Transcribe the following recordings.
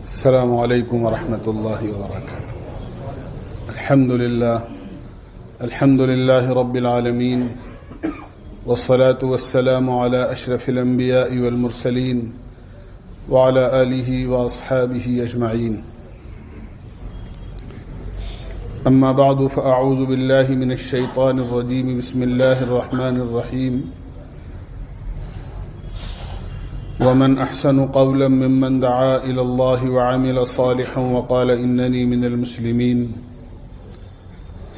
السلام علیکم ورحمۃ اللہ وبرکاتہ۔ الحمد للہ رب العالمین والصلاة والسلام علی اشرف الانبیاء والمرسلین وعلی آلہ واصحابہ اجمعین، اما بعد فاعوذ باللہ من الشیطان الرجیم، بسم اللہ الرحمن الرحیم۔ ومن احسن قولا ممن دعا الى الله وعمل صالحا وقال انني من المسلمين،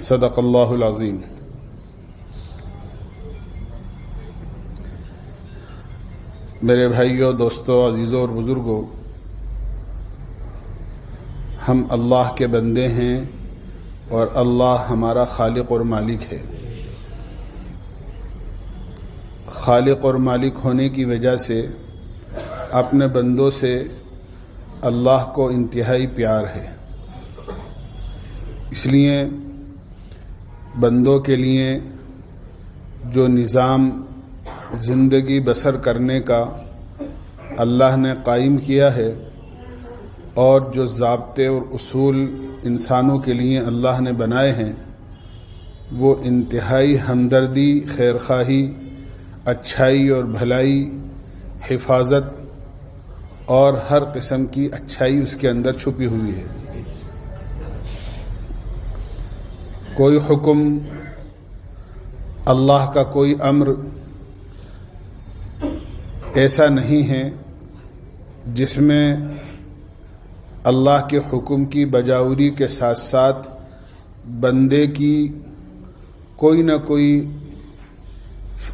صدق اللہ العظیم۔ میرے بھائیوں، دوستوں، عزیزوں اور بزرگوں، ہم اللہ کے بندے ہیں اور اللہ ہمارا خالق اور مالک ہے۔ خالق اور مالک ہونے کی وجہ سے اپنے بندوں سے اللہ کو انتہائی پیار ہے، اس لیے بندوں کے لیے جو نظام زندگی بسر کرنے کا اللہ نے قائم کیا ہے اور جو ضابطے اور اصول انسانوں کے لیے اللہ نے بنائے ہیں، وہ انتہائی ہمدردی، خیرخواہی، اچھائی اور بھلائی، حفاظت اور ہر قسم کی اچھائی اس کے اندر چھپی ہوئی ہے۔ کوئی حکم، اللہ کا کوئی امر ایسا نہیں ہے جس میں اللہ کے حکم کی بجاوری کے ساتھ ساتھ بندے کی کوئی نہ کوئی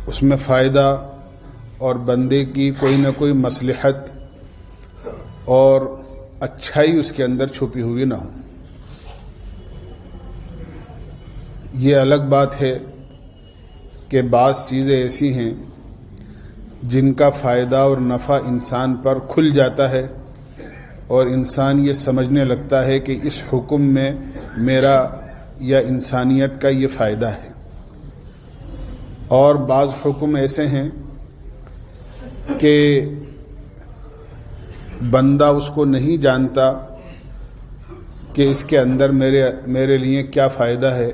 اس میں فائدہ اور بندے کی کوئی نہ کوئی مصلحت اور اچھائی اس کے اندر چھپی ہوئی نہ ہو۔ یہ الگ بات ہے کہ بعض چیزیں ایسی ہیں جن کا فائدہ اور نفع انسان پر کھل جاتا ہے اور انسان یہ سمجھنے لگتا ہے کہ اس حکم میں میرا یا انسانیت کا یہ فائدہ ہے، اور بعض حکم ایسے ہیں کہ بندہ اس کو نہیں جانتا کہ اس کے اندر میرے لیے کیا فائدہ ہے،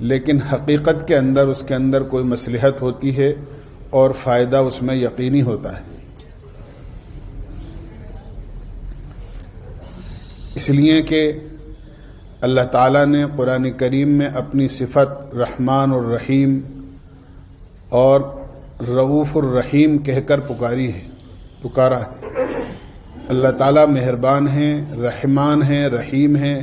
لیکن حقیقت کے اندر اس کے اندر کوئی مصلحت ہوتی ہے اور فائدہ اس میں یقینی ہوتا ہے۔ اس لیے کہ اللہ تعالیٰ نے قرآن کریم میں اپنی صفت رحمان الرحیم اور رؤوف الرحیم کہہ کر پکارا ہے۔ اللہ تعالیٰ مہربان ہیں، رحمان ہیں، رحیم ہیں،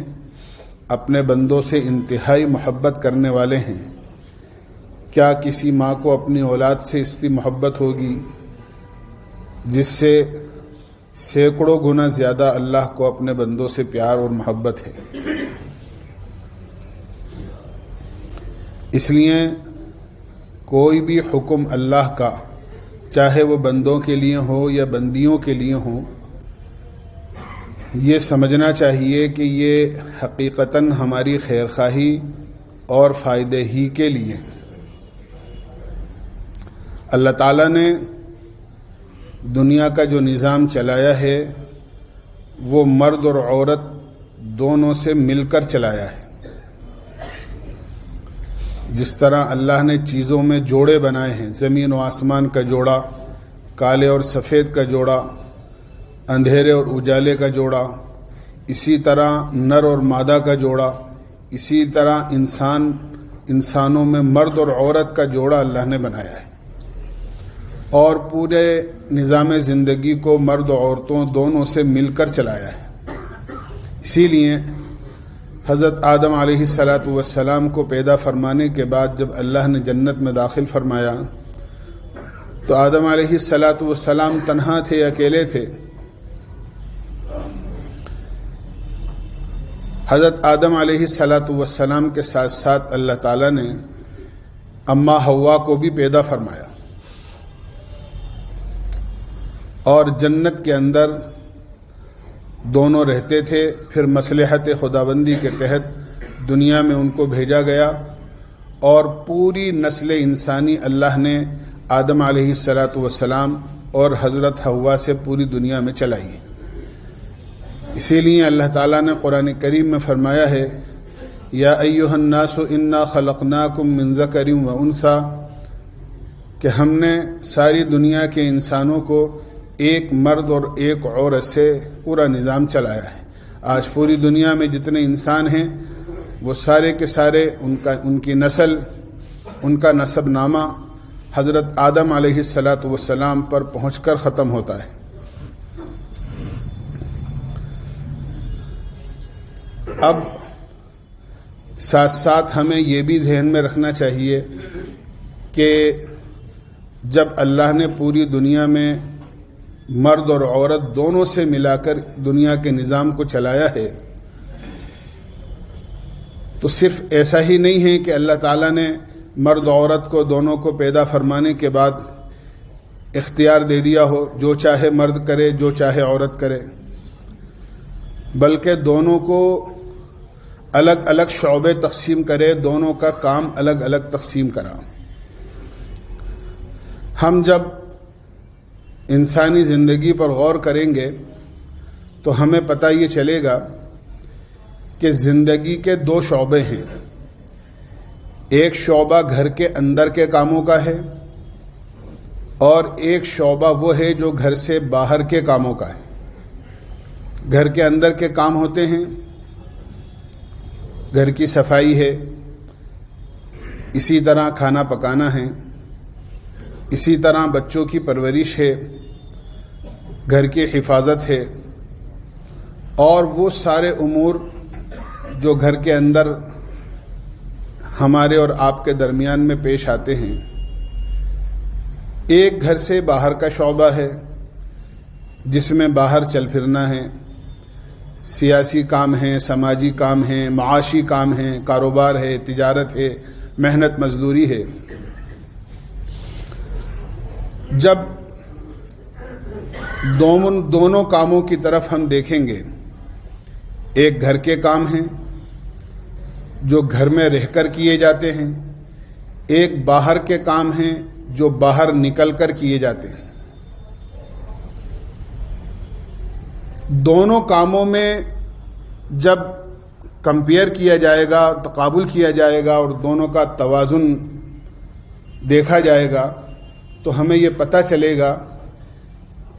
اپنے بندوں سے انتہائی محبت کرنے والے ہیں۔ کیا کسی ماں کو اپنی اولاد سے اتنی محبت ہوگی جس سے سینکڑوں گنا زیادہ اللہ کو اپنے بندوں سے پیار اور محبت ہے۔ اس لیے کوئی بھی حکم اللہ کا، چاہے وہ بندوں کے لیے ہو یا بندیوں کے لیے ہو، یہ سمجھنا چاہیے کہ یہ حقیقتاً ہماری خیرخواہی اور فائدے ہی کے لیے۔ اللہ تعالیٰ نے دنیا کا جو نظام چلایا ہے وہ مرد اور عورت دونوں سے مل کر چلایا ہے۔ جس طرح اللہ نے چیزوں میں جوڑے بنائے ہیں، زمین و آسمان کا جوڑا، کالے اور سفید کا جوڑا، اندھیرے اور اجالے کا جوڑا، اسی طرح نر اور مادہ کا جوڑا، اسی طرح انسانوں میں مرد اور عورت کا جوڑا اللہ نے بنایا ہے، اور پورے نظام زندگی کو مرد و عورتوں دونوں سے مل کر چلایا ہے۔ اسی لیے حضرت آدم علیہ السلام کو پیدا فرمانے کے بعد جب اللہ نے جنت میں داخل فرمایا تو آدم علیہ السلام تنہا تھے، اکیلے تھے۔ حضرت آدم علیہ السلام کے ساتھ ساتھ اللہ تعالیٰ نے اماں حوا کو بھی پیدا فرمایا، اور جنت کے اندر دونوں رہتے تھے۔ پھر مصلحت خداوندی کے تحت دنیا میں ان کو بھیجا گیا، اور پوری نسل انسانی اللہ نے آدم علیہ السلام اور حضرت حوا سے پوری دنیا میں چلائی۔ اسی لیے اللہ تعالیٰ نے قرآن کریم میں فرمایا ہے یا ایھا الناس انا خلقناکم من ذکر و انثی، کہ ہم نے ساری دنیا کے انسانوں کو ایک مرد اور ایک عورت سے پورا نظام چلایا ہے۔ آج پوری دنیا میں جتنے انسان ہیں وہ سارے کے سارے ان کی نسل، ان کا نسب نامہ حضرت آدم علیہ السلام پر پہنچ کر ختم ہوتا ہے۔ اب ساتھ ساتھ ہمیں یہ بھی ذہن میں رکھنا چاہیے کہ جب اللہ نے پوری دنیا میں مرد اور عورت دونوں سے ملا کر دنیا کے نظام کو چلایا ہے، تو صرف ایسا ہی نہیں ہے کہ اللہ تعالیٰ نے مرد عورت کو دونوں کو پیدا فرمانے کے بعد اختیار دے دیا ہو، جو چاہے مرد کرے جو چاہے عورت کرے، بلکہ دونوں کو الگ الگ شعبے تقسیم کرے، دونوں کا کام الگ الگ تقسیم کرا۔ ہم جب انسانی زندگی پر غور کریں گے تو ہمیں پتہ یہ چلے گا کہ زندگی کے دو شعبے ہیں۔ ایک شعبہ گھر کے اندر کے کاموں کا ہے اور ایک شعبہ وہ ہے جو گھر سے باہر کے کاموں کا ہے۔ گھر کے اندر کے کام ہوتے ہیں، گھر کی صفائی ہے، اسی طرح کھانا پکانا ہے، اسی طرح بچوں کی پرورش ہے، گھر کی حفاظت ہے، اور وہ سارے امور جو گھر کے اندر ہمارے اور آپ کے درمیان میں پیش آتے ہیں۔ ایک گھر سے باہر کا شعبہ ہے جس میں باہر چل پھرنا ہے، سیاسی کام ہیں، سماجی کام ہیں، معاشی کام ہیں، کاروبار ہے، تجارت ہے، محنت مزدوری ہے۔ جب دونوں کاموں کی طرف ہم دیکھیں گے، ایک گھر کے کام ہیں جو گھر میں رہ کر کیے جاتے ہیں، ایک باہر کے کام ہیں جو باہر نکل کر کیے جاتے ہیں۔ دونوں کاموں میں جب کمپیئر کیا جائے گا، تقابل کیا جائے گا اور دونوں کا توازن دیکھا جائے گا تو ہمیں یہ پتہ چلے گا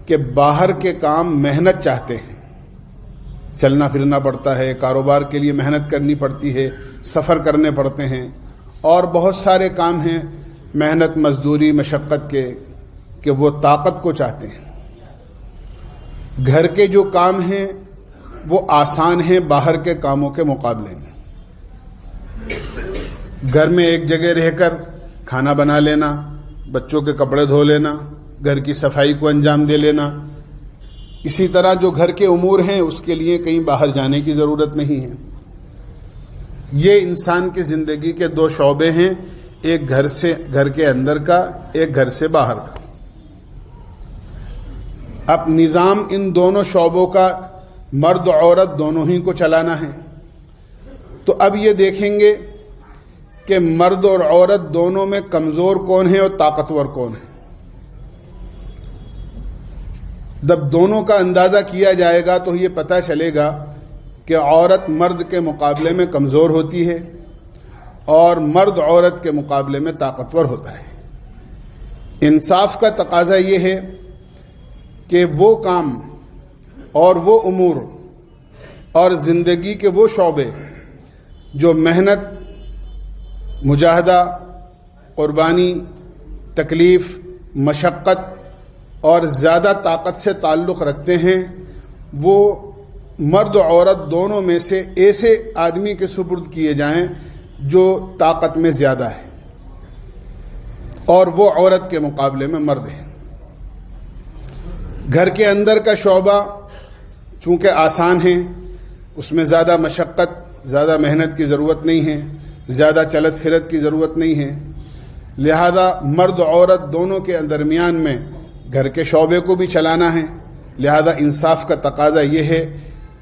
کہ باہر کے کام محنت چاہتے ہیں، چلنا پھرنا پڑتا ہے، کاروبار کے لیے محنت کرنی پڑتی ہے، سفر کرنے پڑتے ہیں، اور بہت سارے کام ہیں محنت مزدوری مشقت کے کہ وہ طاقت کو چاہتے ہیں۔ گھر کے جو کام ہیں وہ آسان ہیں باہر کے کاموں کے مقابلے میں۔ گھر میں ایک جگہ رہ کر کھانا بنا لینا، بچوں کے کپڑے دھو لینا، گھر کی صفائی کو انجام دے لینا، اسی طرح جو گھر کے امور ہیں اس کے لیے کہیں باہر جانے کی ضرورت نہیں ہے۔ یہ انسان کی زندگی کے دو شعبے ہیں، ایک گھر کے اندر کا، ایک گھر سے باہر کا۔ اب نظام ان دونوں شعبوں کا مرد عورت دونوں ہی کو چلانا ہے، تو اب یہ دیکھیں گے کہ مرد اور عورت دونوں میں کمزور کون ہے اور طاقتور کون ہے۔ جب دونوں کا اندازہ کیا جائے گا تو یہ پتہ چلے گا کہ عورت مرد کے مقابلے میں کمزور ہوتی ہے اور مرد عورت کے مقابلے میں طاقتور ہوتا ہے۔ انصاف کا تقاضا یہ ہے کہ وہ کام اور وہ امور اور زندگی کے وہ شعبے جو محنت، مجاہدہ، قربانی، تکلیف، مشقت اور زیادہ طاقت سے تعلق رکھتے ہیں، وہ مرد و عورت دونوں میں سے ایسے آدمی کے سپرد کیے جائیں جو طاقت میں زیادہ ہے اور وہ عورت کے مقابلے میں مرد ہے۔ گھر کے اندر کا شعبہ چونکہ آسان ہے، اس میں زیادہ مشقت، زیادہ محنت کی ضرورت نہیں ہے، زیادہ چلت پھرت کی ضرورت نہیں ہے، لہذا مرد و عورت دونوں کے درمیان میں گھر کے شعبے کو بھی چلانا ہے، لہذا انصاف کا تقاضا یہ ہے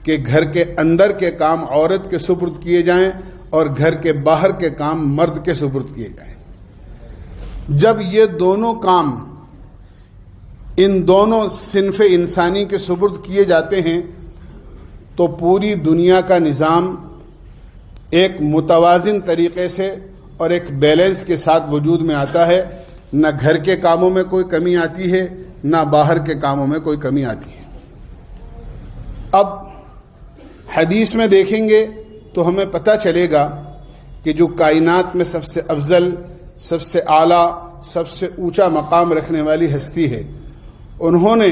کہ گھر کے اندر کے کام عورت کے سپرد کیے جائیں اور گھر کے باہر کے کام مرد کے سپرد کیے جائیں۔ جب یہ دونوں کام ان دونوں صنف انسانی کے سپرد کیے جاتے ہیں تو پوری دنیا کا نظام ایک متوازن طریقے سے اور ایک بیلنس کے ساتھ وجود میں آتا ہے. نہ گھر کے کاموں میں کوئی کمی آتی ہے، نہ باہر کے کاموں میں کوئی کمی آتی ہے. اب حدیث میں دیکھیں گے تو ہمیں پتہ چلے گا کہ جو کائنات میں سب سے افضل، سب سے اعلیٰ، سب سے اونچا مقام رکھنے والی ہستی ہے، انہوں نے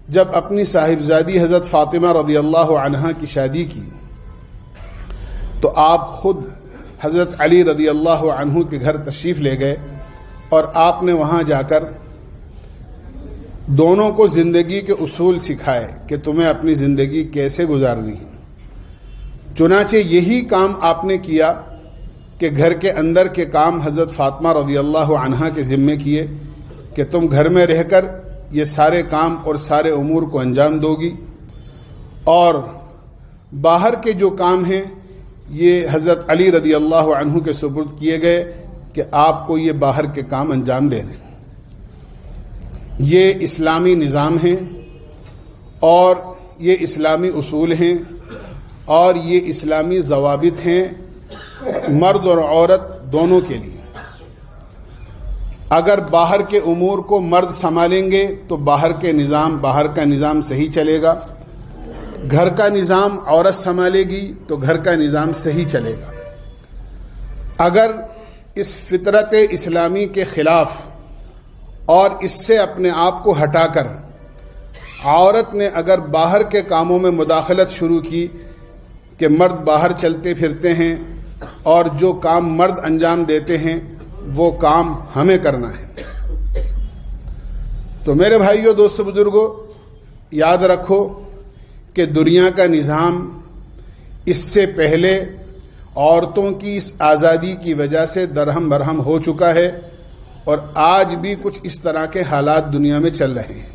جب اپنی صاحبزادی حضرت فاطمہ رضی اللہ عنہا کی شادی کی تو آپ خود حضرت علی رضی اللہ عنہ کے گھر تشریف لے گئے اور آپ نے وہاں جا کر دونوں کو زندگی کے اصول سکھائے کہ تمہیں اپنی زندگی کیسے گزارنی ہے. چنانچہ یہی کام آپ نے کیا کہ گھر کے اندر کے کام حضرت فاطمہ رضی اللہ عنہا کے ذمے کیے کہ تم گھر میں رہ کر یہ سارے کام اور سارے امور کو انجام دو گی، اور باہر کے جو کام ہیں یہ حضرت علی رضی اللہ عنہ کے سپرد کیے گئے کہ آپ کو یہ باہر کے کام انجام دینے. یہ اسلامی نظام ہیں اور یہ اسلامی اصول ہیں اور یہ اسلامی ضوابط ہیں مرد اور عورت دونوں کے لیے. اگر باہر کے امور کو مرد سنبھالیں گے تو باہر کا نظام صحیح چلے گا. گھر کا نظام عورت سنبھالے گی تو گھر کا نظام صحیح چلے گا. اگر اس فطرت اسلامی کے خلاف اور اس سے اپنے آپ کو ہٹا کر عورت نے اگر باہر کے کاموں میں مداخلت شروع کی کہ مرد باہر چلتے پھرتے ہیں اور جو کام مرد انجام دیتے ہیں وہ کام ہمیں کرنا ہے، تو میرے بھائیوں، دوستو، بزرگوں، یاد رکھو کہ دنیا کا نظام اس سے پہلے عورتوں کی اس آزادی کی وجہ سے درہم برہم ہو چکا ہے اور آج بھی کچھ اس طرح کے حالات دنیا میں چل رہے ہیں.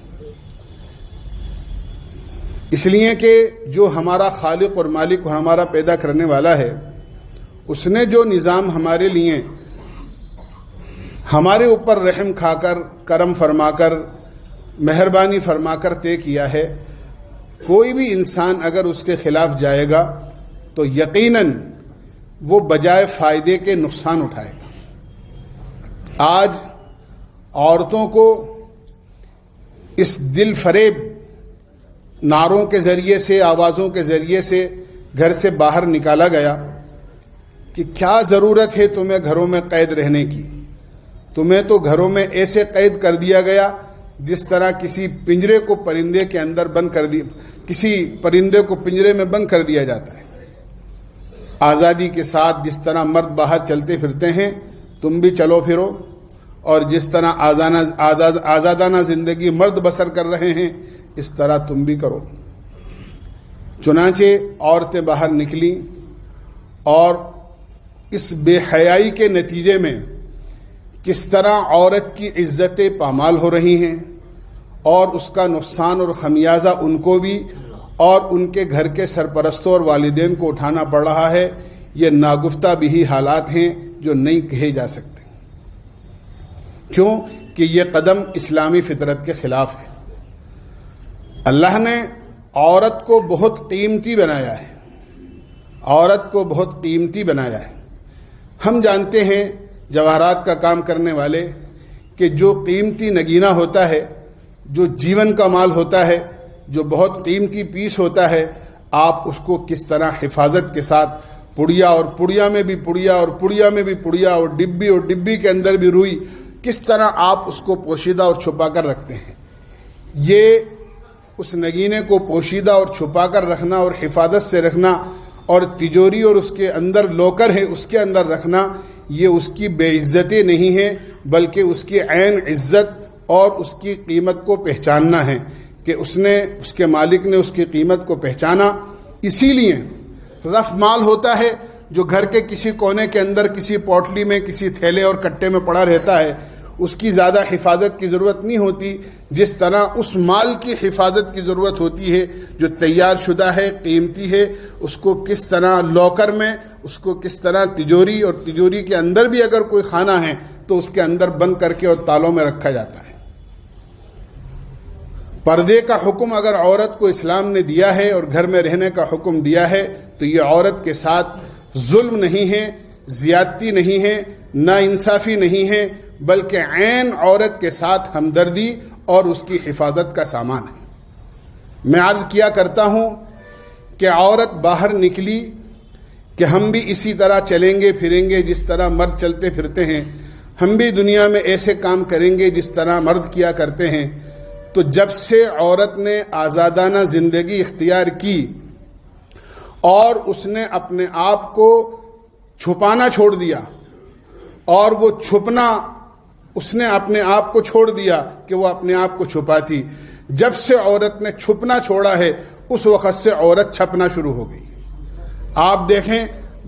اس لیے کہ جو ہمارا خالق اور مالک اور ہمارا پیدا کرنے والا ہے، اس نے جو نظام ہمارے لیے ہمارے اوپر رحم کھا کر، کرم فرما کر، مہربانی فرما کر طے کیا ہے، کوئی بھی انسان اگر اس کے خلاف جائے گا تو یقیناً وہ بجائے فائدے کے نقصان اٹھائے گا. آج عورتوں کو اس دل فریب نعروں کے ذریعے سے، آوازوں کے ذریعے سے گھر سے باہر نکالا گیا کہ کیا ضرورت ہے تمہیں گھروں میں قید رہنے کی. تمہیں تو گھروں میں ایسے قید کر دیا گیا جس طرح کسی پنجرے کو پرندے کے اندر بند کر دیا، کسی پرندے کو پنجرے میں بند کر دیا جاتا ہے. آزادی کے ساتھ جس طرح مرد باہر چلتے پھرتے ہیں تم بھی چلو پھرو، اور جس طرح آزادانہ زندگی مرد بسر کر رہے ہیں اس طرح تم بھی کرو. چنانچہ عورتیں باہر نکلیں اور اس بے حیائی کے نتیجے میں کس طرح عورت کی عزتیں پامال ہو رہی ہیں اور اس کا نقصان اور خمیازہ ان کو بھی اور ان کے گھر کے سرپرستوں اور والدین کو اٹھانا پڑ رہا ہے. یہ ناگفتہ بھی حالات ہیں جو نہیں کہے جا سکتے. کیوں کہ یہ قدم اسلامی فطرت کے خلاف ہے. اللہ نے عورت کو بہت قیمتی بنایا ہے، عورت کو بہت قیمتی بنایا ہے. ہم جانتے ہیں جواہرات کا کام کرنے والے کہ جو قیمتی نگینہ ہوتا ہے، جو جیون کا مال ہوتا ہے، جو بہت قیمتی پیس ہوتا ہے، آپ اس کو کس طرح حفاظت کے ساتھ پڑیا اور پڑیا میں بھی پڑیا اور پڑیا میں بھی پڑیا اور ڈبی کے اندر بھی روئی، کس طرح آپ اس کو پوشیدہ اور چھپا کر رکھتے ہیں. یہ اس نگینے کو پوشیدہ اور چھپا کر رکھنا اور حفاظت سے رکھنا اور تجوری اور اس کے اندر لوکر ہے اس کے اندر رکھنا، یہ اس کی بے عزتی نہیں ہے بلکہ اس کی عین عزت اور اس کی قیمت کو پہچاننا ہے کہ اس کے مالک نے اس کی قیمت کو پہچانا. اسی لیے رف مال ہوتا ہے جو گھر کے کسی کونے کے اندر کسی پوٹلی میں کسی تھیلے اور کٹے میں پڑا رہتا ہے، اس کی زیادہ حفاظت کی ضرورت نہیں ہوتی جس طرح اس مال کی حفاظت کی ضرورت ہوتی ہے جو تیار شدہ ہے، قیمتی ہے. اس کو کس طرح لوکر میں، اس کو کس طرح تجوری، اور تجوری کے اندر بھی اگر کوئی خانہ ہے تو اس کے اندر بند کر کے اور تالوں میں رکھا جاتا ہے. پردے کا حکم اگر عورت کو اسلام نے دیا ہے اور گھر میں رہنے کا حکم دیا ہے تو یہ عورت کے ساتھ ظلم نہیں ہے، زیادتی نہیں ہے، نا انصافی نہیں ہے، بلکہ عین عورت کے ساتھ ہمدردی اور اس کی حفاظت کا سامان ہے۔ میں عرض کیا کرتا ہوں کہ عورت باہر نکلی کہ ہم بھی اسی طرح چلیں گے پھریں گے جس طرح مرد چلتے پھرتے ہیں، ہم بھی دنیا میں ایسے کام کریں گے جس طرح مرد کیا کرتے ہیں۔ تو جب سے عورت نے آزادانہ زندگی اختیار کی اور اس نے اپنے آپ کو چھپانا چھوڑ دیا اور وہ چھپنا اس نے اپنے آپ کو چھوڑ دیا کہ وہ اپنے آپ کو چھپاتی، جب سے عورت نے چھپنا چھوڑا ہے اس وقت سے عورت چھپنا شروع ہو گئی۔ آپ دیکھیں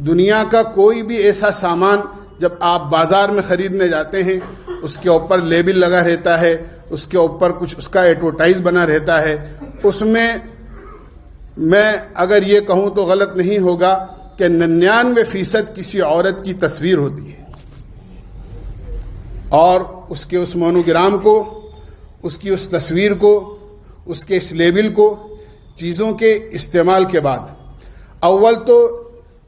دنیا کا کوئی بھی ایسا سامان جب آپ بازار میں خریدنے جاتے ہیں اس کے اوپر لیبل لگا رہتا ہے، اس کے اوپر کچھ اس کا ایڈورٹائز بنا رہتا ہے، اس میں اگر یہ کہوں تو غلط نہیں ہوگا کہ 99% کسی عورت کی تصویر ہوتی ہے، اور اس کے اس مونوگرام کو، اس کی اس تصویر کو، اس کے اس لیبل کو، چیزوں کے استعمال کے بعد اول تو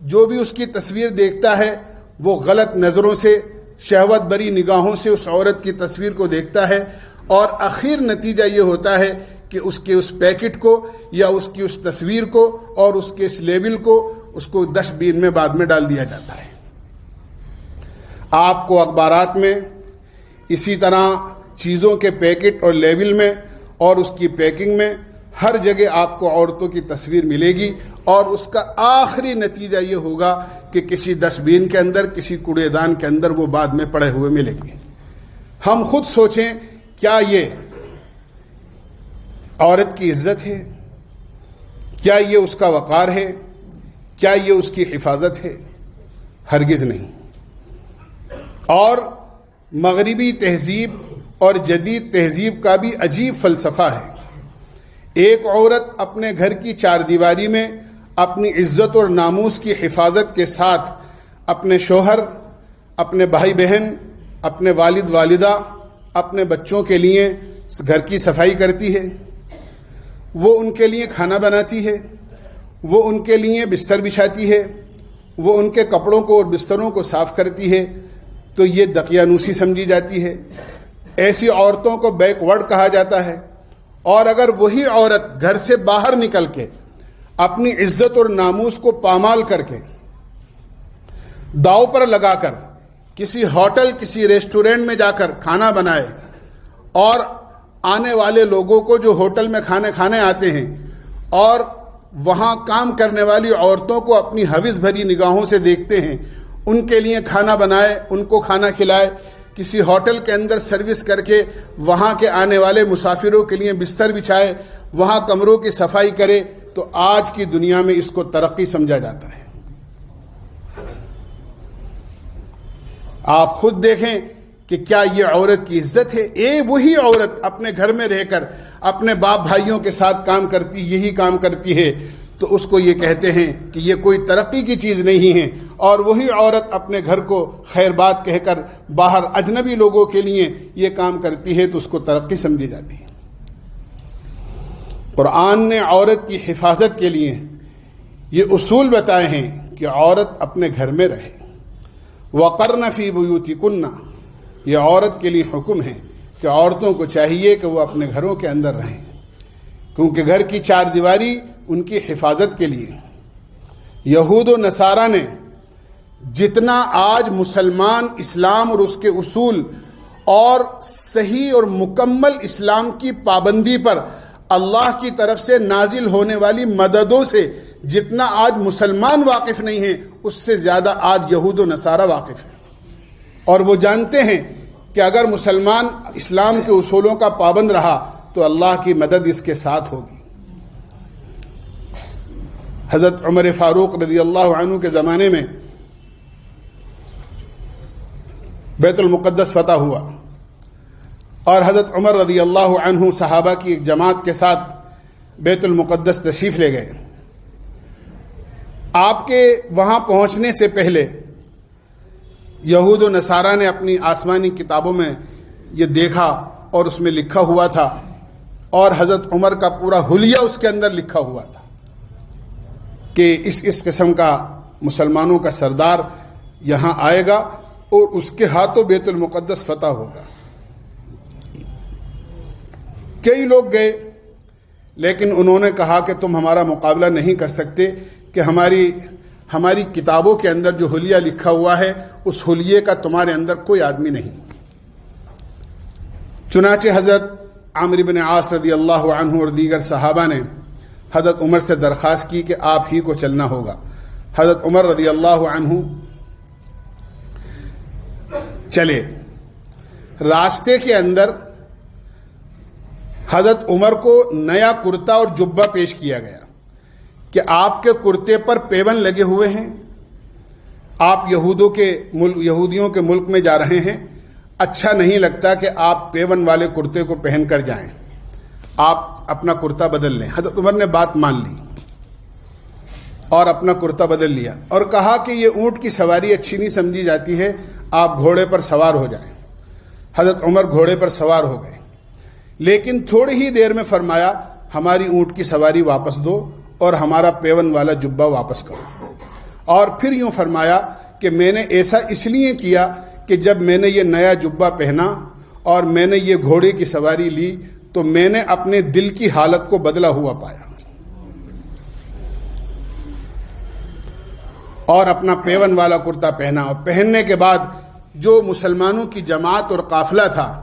جو بھی اس کی تصویر دیکھتا ہے وہ غلط نظروں سے، شہوت بری نگاہوں سے اس عورت کی تصویر کو دیکھتا ہے، اور آخر نتیجہ یہ ہوتا ہے کہ اس کے اس پیکٹ کو یا اس کی اس تصویر کو اور اس کے اس لیبل کو اس کو ڈسٹ بین میں بعد میں ڈال دیا جاتا ہے۔ آپ کو اخبارات میں اسی طرح چیزوں کے پیکٹ اور لیبل میں اور اس کی پیکنگ میں ہر جگہ آپ کو عورتوں کی تصویر ملے گی، اور اس کا آخری نتیجہ یہ ہوگا کہ کسی ڈسٹ بین کے اندر، کسی کوڑے دان کے اندر وہ بعد میں پڑے ہوئے ملیں گے۔ ہم خود سوچیں کیا یہ عورت کی عزت ہے؟ کیا یہ اس کا وقار ہے؟ کیا یہ اس کی حفاظت ہے؟ ہرگز نہیں۔ اور مغربی تہذیب اور جدید تہذیب کا بھی عجیب فلسفہ ہے۔ ایک عورت اپنے گھر کی چار دیواری میں اپنی عزت اور ناموس کی حفاظت کے ساتھ اپنے شوہر، اپنے بھائی بہن، اپنے والد والدہ، اپنے بچوں کے لیے گھر کی صفائی کرتی ہے، وہ ان کے لیے کھانا بناتی ہے، وہ ان کے لیے بستر بچھاتی ہے، وہ ان کے کپڑوں کو اور بستروں کو صاف کرتی ہے، تو یہ دقیانوسی سمجھی جاتی ہے۔ ایسی عورتوں کو بیک ورڈ کہا جاتا ہے۔ اور اگر وہی عورت گھر سے باہر نکل کے اپنی عزت اور ناموس کو پامال کر کے داؤ پر لگا کر کسی ہوٹل، کسی ریسٹورینٹ میں جا کر کھانا بنائے اور آنے والے لوگوں کو جو ہوٹل میں کھانے کھانے آتے ہیں اور وہاں کام کرنے والی عورتوں کو اپنی حوث بھری نگاہوں سے دیکھتے ہیں، ان کے لیے کھانا بنائے، ان کو کھانا کھلائے، کسی ہوٹل کے اندر سروس کر کے وہاں کے آنے والے مسافروں کے لیے بستر بچھائے، وہاں کمروں کی صفائی کرے، تو آج کی دنیا میں اس کو ترقی سمجھا جاتا ہے۔ آپ خود دیکھیں کہ کیا یہ عورت کی عزت ہے؟ وہی عورت اپنے گھر میں رہ کر اپنے باپ بھائیوں کے ساتھ کام کرتی، یہی کام کرتی ہے، تو اس کو یہ کہتے ہیں کہ یہ کوئی ترقی کی چیز نہیں ہے۔ اور وہی عورت اپنے گھر کو خیر بات کہہ کر باہر اجنبی لوگوں کے لیے یہ کام کرتی ہے تو اس کو ترقی سمجھی جاتی ہے۔ قرآن نے عورت کی حفاظت کے لیے یہ اصول بتائے ہیں کہ عورت اپنے گھر میں رہے۔ وَقَرْنَ فِي بُيُوتِكُنَّ، یہ عورت کے لیے حکم ہے کہ عورتوں کو چاہیے کہ وہ اپنے گھروں کے اندر رہیں، کیونکہ گھر کی چار دیواری ان کی حفاظت کے لیے۔ یہود و نصارہ نے جتنا آج مسلمان اسلام اور اس کے اصول اور صحیح اور مکمل اسلام کی پابندی پر اللہ کی طرف سے نازل ہونے والی مددوں سے جتنا آج مسلمان واقف نہیں ہیں، اس سے زیادہ آج یہود و نصارہ واقف ہیں، اور وہ جانتے ہیں کہ اگر مسلمان اسلام کے اصولوں کا پابند رہا تو اللہ کی مدد اس کے ساتھ ہوگی۔ حضرت عمر فاروق رضی اللہ عنہ کے زمانے میں بیت المقدس فتح ہوا، اور حضرت عمر رضی اللہ عنہ صحابہ کی ایک جماعت کے ساتھ بیت المقدس تشریف لے گئے۔ آپ کے وہاں پہنچنے سے پہلے یہود و نصارہ نے اپنی آسمانی کتابوں میں یہ دیکھا، اور اس میں لکھا ہوا تھا اور حضرت عمر کا پورا حلیہ اس کے اندر لکھا ہوا تھا کہ اس قسم کا مسلمانوں کا سردار یہاں آئے گا اور اس کے ہاتھوں بیت المقدس فتح ہوگا. کئی لوگ گئے لیکن انہوں نے کہا کہ تم ہمارا مقابلہ نہیں کر سکتے کہ ہماری کتابوں کے اندر جو حلیہ لکھا ہوا ہے اس حلیے کا تمہارے اندر کوئی آدمی نہیں. چنانچہ حضرت عمرو بن عاص رضی اللہ عنہ اور دیگر صحابہ نے حضرت عمر سے درخواست کی کہ آپ ہی کو چلنا ہوگا. حضرت عمر رضی اللہ عنہ چلے. راستے کے اندر حضرت عمر کو نیا کرتا اور جبہ پیش کیا گیا کہ آپ کے کرتے پر پیون لگے ہوئے ہیں، آپ یہودیوں کے ملک میں جا رہے ہیں، اچھا نہیں لگتا کہ آپ پیون والے کرتے کو پہن کر جائیں، آپ اپنا کرتا بدل لیں. حضرت عمر نے بات مان لی اور اپنا کرتا بدل لیا اور کہا کہ یہ اونٹ کی سواری اچھی نہیں سمجھی جاتی ہے، آپ گھوڑے پر سوار ہو جائیں. حضرت عمر گھوڑے پر سوار ہو گئے لیکن تھوڑی ہی دیر میں فرمایا ہماری اونٹ کی سواری واپس دو اور ہمارا پیون والا جبہ واپس کرو. اور پھر یوں فرمایا کہ میں نے ایسا اس لیے کیا کہ جب میں نے یہ نیا جبہ پہنا اور میں نے یہ گھوڑے کی سواری لی تو میں نے اپنے دل کی حالت کو بدلا ہوا پایا اور اپنا پیون والا کرتا پہنا. اور پہننے کے بعد جو مسلمانوں کی جماعت اور قافلہ تھا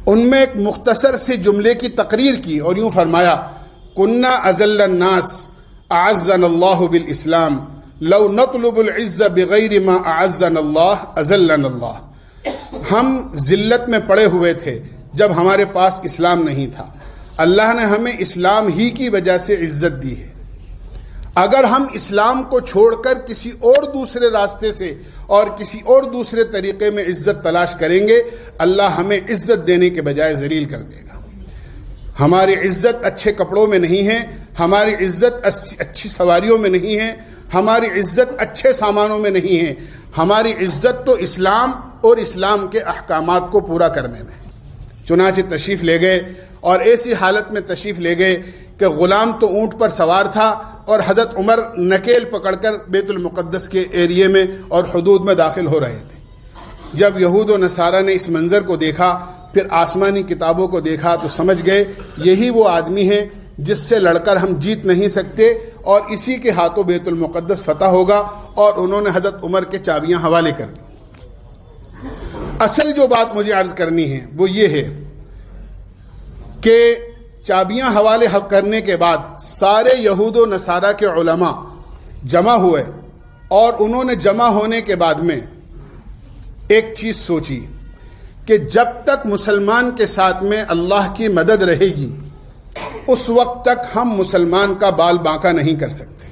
ان میں ایک مختصر سے جملے کی تقریر کی اور یوں فرمایا کننا اذل الناس اعزنا اللہ بالاسلام لو نطلب العز بغیر ما اعزنا اللہ اذلنا اللہ. ہم ذلت میں پڑے ہوئے تھے جب ہمارے پاس اسلام نہیں تھا، اللہ نے ہمیں اسلام ہی کی وجہ سے عزت دی ہے. اگر ہم اسلام کو چھوڑ کر کسی اور دوسرے راستے سے اور کسی اور دوسرے طریقے میں عزت تلاش کریں گے اللہ ہمیں عزت دینے کے بجائے ذلیل کر دے گا. ہماری عزت اچھے کپڑوں میں نہیں ہے، ہماری عزت اچھی سواریوں میں نہیں ہے، ہماری عزت اچھے سامانوں میں نہیں ہے، ہماری عزت تو اسلام اور اسلام کے احکامات کو پورا کرنے میں. چنانچہ تشریف لے گئے اور ایسی حالت میں تشریف لے گئے کہ غلام تو اونٹ پر سوار تھا اور حضرت عمر نکیل پکڑ کر بیت المقدس کے ایریے میں اور حدود میں داخل ہو رہے تھے. جب یہود و نصارہ نے اس منظر کو دیکھا پھر آسمانی کتابوں کو دیکھا تو سمجھ گئے یہی وہ آدمی ہے جس سے لڑ کر ہم جیت نہیں سکتے اور اسی کے ہاتھوں بیت المقدس فتح ہوگا. اور انہوں نے حضرت عمر کے چابیاں حوالے کر دی. اصل جو بات مجھے عرض کرنی ہے وہ یہ ہے کہ چابیاں حوالے کرنے کے بعد سارے یہود و نصارہ کے علماء جمع ہوئے اور انہوں نے جمع ہونے کے بعد میں ایک چیز سوچی کہ جب تک مسلمان کے ساتھ میں اللہ کی مدد رہے گی اس وقت تک ہم مسلمان کا بال بانکا نہیں کر سکتے،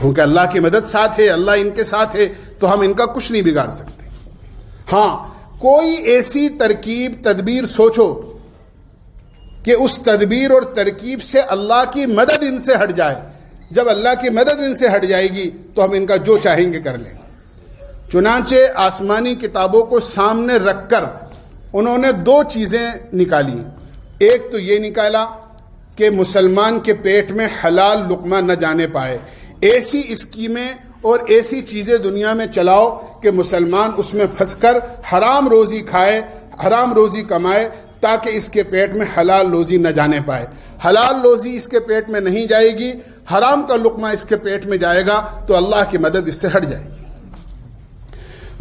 کیونکہ اللہ کی مدد ساتھ ہے، اللہ ان کے ساتھ ہے تو ہم ان کا کچھ نہیں بگاڑ سکتے. ہاں کوئی ایسی ترکیب تدبیر سوچو کہ اس تدبیر اور ترکیب سے اللہ کی مدد ان سے ہٹ جائے. جب اللہ کی مدد ان سے ہٹ جائے گی تو ہم ان کا جو چاہیں گے کر لیں گے. چنانچہ آسمانی کتابوں کو سامنے رکھ کر انہوں نے دو چیزیں نکالی. ایک تو یہ نکالا کہ مسلمان کے پیٹ میں حلال لقمہ نہ جانے پائے. ایسی اسکیمیں اور ایسی چیزیں دنیا میں چلاؤ کہ مسلمان اس میں پھنس کر حرام روزی کھائے، حرام روزی کمائے تاکہ اس کے پیٹ میں حلال روزی نہ جانے پائے. حلال روزی اس کے پیٹ میں نہیں جائے گی، حرام کا لقمہ اس کے پیٹ میں جائے گا تو اللہ کی مدد اس سے ہٹ جائے گی.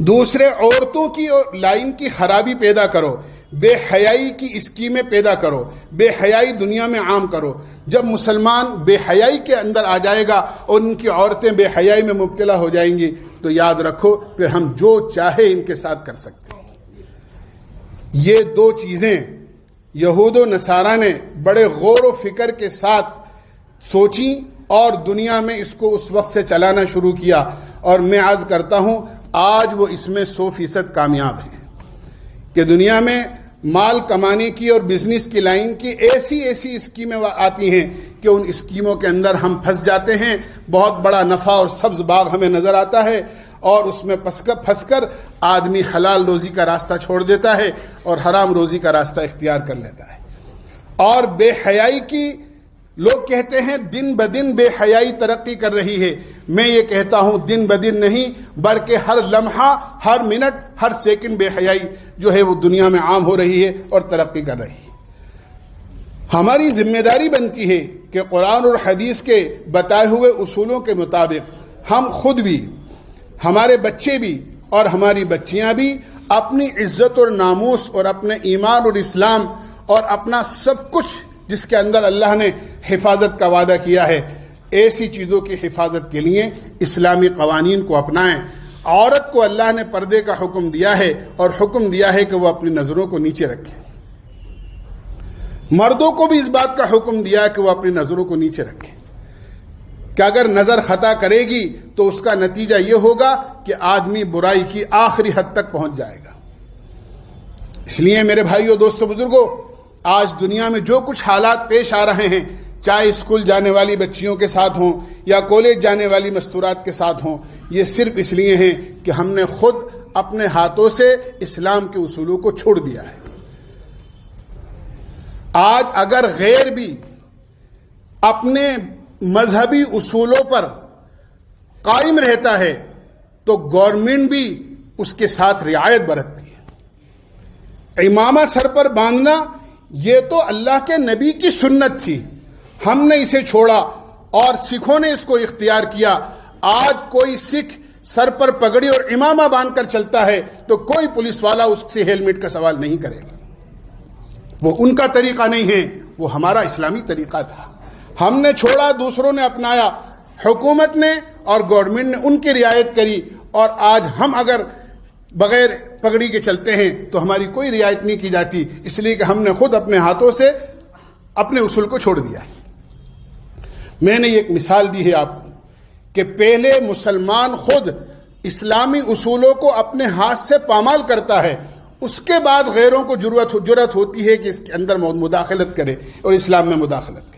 دوسرے عورتوں کی لائن کی خرابی پیدا کرو، بے حیائی کی اسکیمیں پیدا کرو، بے حیائی دنیا میں عام کرو. جب مسلمان بے حیائی کے اندر آ جائے گا اور ان کی عورتیں بے حیائی میں مبتلا ہو جائیں گی تو یاد رکھو پھر ہم جو چاہے ان کے ساتھ کر سکتے ہیں. یہ دو چیزیں یہود و نصارہ نے بڑے غور و فکر کے ساتھ سوچیں اور دنیا میں اس کو اس وقت سے چلانا شروع کیا. اور میں عرض کرتا ہوں آج وہ اس میں 100% کامیاب ہیں کہ دنیا میں مال کمانے کی اور بزنس کی لائن کی ایسی اسکیمیں آتی ہیں کہ ان اسکیموں کے اندر ہم پھنس جاتے ہیں. بہت بڑا نفع اور سبز باغ ہمیں نظر آتا ہے اور اس میں پھنس کر آدمی حلال روزی کا راستہ چھوڑ دیتا ہے اور حرام روزی کا راستہ اختیار کر لیتا ہے۔ اور بے حیائی کی لوگ کہتے ہیں دن بدن بے حیائی ترقی کر رہی ہے، میں یہ کہتا ہوں دن بدن نہیں بلکہ ہر لمحہ، ہر منٹ، ہر سیکنڈ بے حیائی جو ہے وہ دنیا میں عام ہو رہی ہے اور ترقی کر رہی ہے۔ ہماری ذمہ داری بنتی ہے کہ قرآن اور حدیث کے بتائے ہوئے اصولوں کے مطابق ہم خود بھی، ہمارے بچے بھی اور ہماری بچیاں بھی اپنی عزت اور ناموس اور اپنے ایمان اور اسلام اور اپنا سب کچھ جس کے اندر اللہ نے حفاظت کا وعدہ کیا ہے، ایسی چیزوں کی حفاظت کے لیے اسلامی قوانین کو اپنائیں۔ عورت کو اللہ نے پردے کا حکم دیا ہے اور حکم دیا ہے کہ وہ اپنی نظروں کو نیچے رکھے۔ مردوں کو بھی اس بات کا حکم دیا ہے کہ وہ اپنی نظروں کو نیچے رکھیں کہ اگر نظر خطا کرے گی تو اس کا نتیجہ یہ ہوگا کہ آدمی برائی کی آخری حد تک پہنچ جائے گا۔ اس لیے میرے بھائیوں، دوستوں، بزرگوں، آج دنیا میں جو کچھ حالات پیش آ رہے ہیں، چاہے اسکول جانے والی بچیوں کے ساتھ ہوں یا کالج جانے والی مستورات کے ساتھ ہوں، یہ صرف اس لیے ہیں کہ ہم نے خود اپنے ہاتھوں سے اسلام کے اصولوں کو چھوڑ دیا ہے۔ آج اگر غیر بھی اپنے مذہبی اصولوں پر قائم رہتا ہے تو گورنمنٹ بھی اس کے ساتھ رعایت برتتی ہے۔ امامہ سر پر باندھنا یہ تو اللہ کے نبی کی سنت تھی، ہم نے اسے چھوڑا اور سکھوں نے اس کو اختیار کیا۔ آج کوئی سکھ سر پر پگڑی اور امامہ باندھ کر چلتا ہے تو کوئی پولیس والا اس سے ہیلمٹ کا سوال نہیں کرے گا۔ وہ ان کا طریقہ نہیں ہے، وہ ہمارا اسلامی طریقہ تھا، ہم نے چھوڑا، دوسروں نے اپنایا، حکومت نے اور گورنمنٹ نے ان کی رعایت کری، اور آج ہم اگر بغیر پگڑی کے چلتے ہیں تو ہماری کوئی رعایت نہیں کی جاتی، اس لیے کہ ہم نے خود اپنے ہاتھوں سے اپنے اصول کو چھوڑ دیا ہے۔ میں نے ایک مثال دی ہے آپ کو کہ پہلے مسلمان خود اسلامی اصولوں کو اپنے ہاتھ سے پامال کرتا ہے، اس کے بعد غیروں کو جرأت ہوتی ہے کہ اس کے اندر مداخلت کرے اور اسلام میں مداخلت کرے۔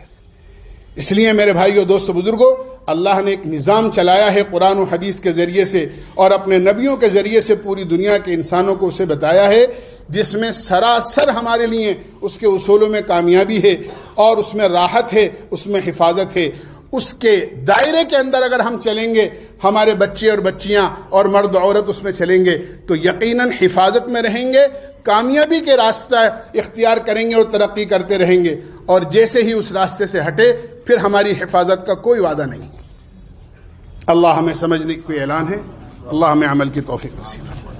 اس لیے میرے بھائیو، دوستو، بزرگوں، اللہ نے ایک نظام چلایا ہے قرآن و حدیث کے ذریعے سے اور اپنے نبیوں کے ذریعے سے پوری دنیا کے انسانوں کو اسے بتایا ہے، جس میں سراسر ہمارے لیے اس کے اصولوں میں کامیابی ہے اور اس میں راحت ہے، اس میں حفاظت ہے۔ اس کے دائرے کے اندر اگر ہم چلیں گے، ہمارے بچے اور بچیاں اور مرد عورت اس میں چلیں گے تو یقیناً حفاظت میں رہیں گے، کامیابی کے راستہ اختیار کریں گے اور ترقی کرتے رہیں گے، اور جیسے ہی اس راستے سے ہٹے پھر ہماری حفاظت کا کوئی وعدہ نہیں۔ اللہ ہمیں سمجھنے کی کوئی اعلان ہے، اللہ ہمیں عمل کی توفیق نصیب فرمائے۔